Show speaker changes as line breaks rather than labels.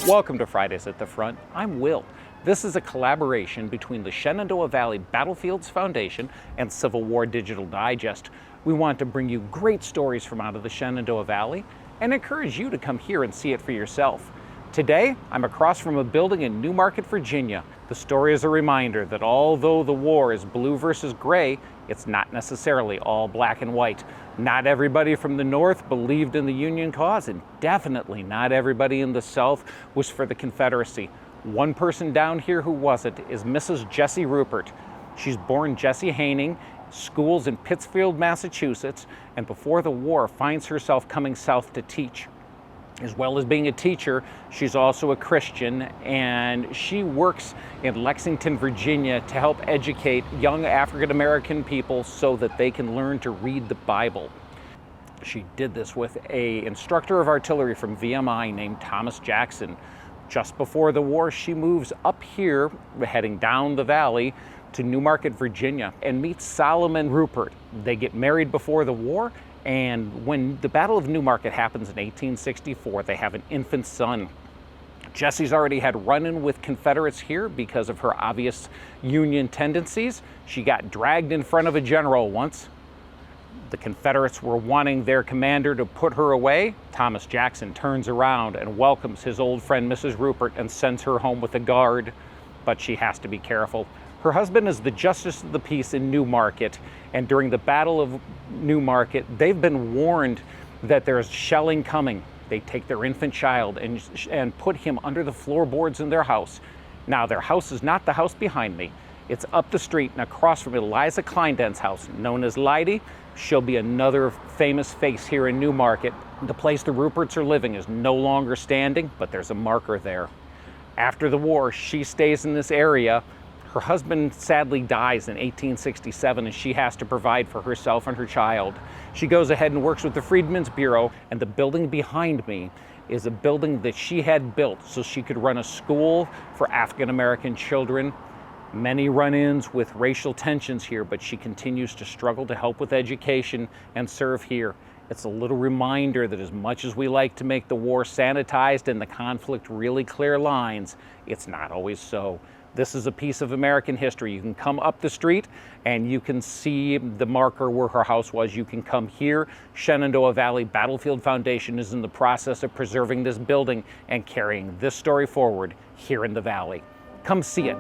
Welcome to Fridays at the Front. I'm Will. This is a collaboration between the Shenandoah Valley Battlefields Foundation and Civil War Digital Digest. We want to bring you great stories from out of the Shenandoah Valley and encourage you to come here and see it for yourself. Today, I'm across from a building in Newmarket, Virginia. The story is a reminder that although the war is blue versus gray, it's not necessarily all black and white. Not everybody from the North believed in the Union cause, and definitely not everybody in the South was for the Confederacy. One person down here who wasn't is Mrs. Jessie Rupert. She's born Jessie Haining, schools in Pittsfield, Massachusetts, and before the war finds herself coming south to teach. As well as being a teacher, she's also a Christian, and she works in Lexington, Virginia to help educate young African American people so that they can learn to read the Bible. She did this with an instructor of artillery from VMI named Thomas Jackson. Just before the war, she moves up here, heading down the valley to Newmarket, Virginia, and meets Solomon Rupert. They get married before the war, and when the Battle of Newmarket happens in 1864, they have an infant son. Jessie's already had run-in with Confederates here because of her obvious Union tendencies. She got dragged in front of a general once. The Confederates were wanting their commander to put her away. Thomas Jackson turns around and welcomes his old friend Mrs. Rupert and sends her home with a guard, but she has to be careful. Her husband is the Justice of the Peace in Newmarket, and during the Battle of Newmarket, they've been warned that there's shelling coming. They take their infant child and put him under the floorboards in their house. Now, their house is not the house behind me. It's up the street and across from Eliza Kleinden's house, known as Leidy. She'll be another famous face here in Newmarket. The place the Ruperts are living is no longer standing, but there's a marker there. After the war, she stays in this area. Her husband sadly dies in 1867, and she has to provide for herself and her child. She goes ahead and works with the Freedmen's Bureau, and the building behind me is a building that she had built so she could run a school for African American children. Many run-ins with racial tensions here, but she continues to struggle to help with education and serve here. It's a little reminder that as much as we like to make the war sanitized and the conflict really clear lines, it's not always so. This is a piece of American history. You can come up the street and you can see the marker where her house was. You can come here. Shenandoah Valley Battlefield Foundation is in the process of preserving this building and carrying this story forward here in the valley. Come see it.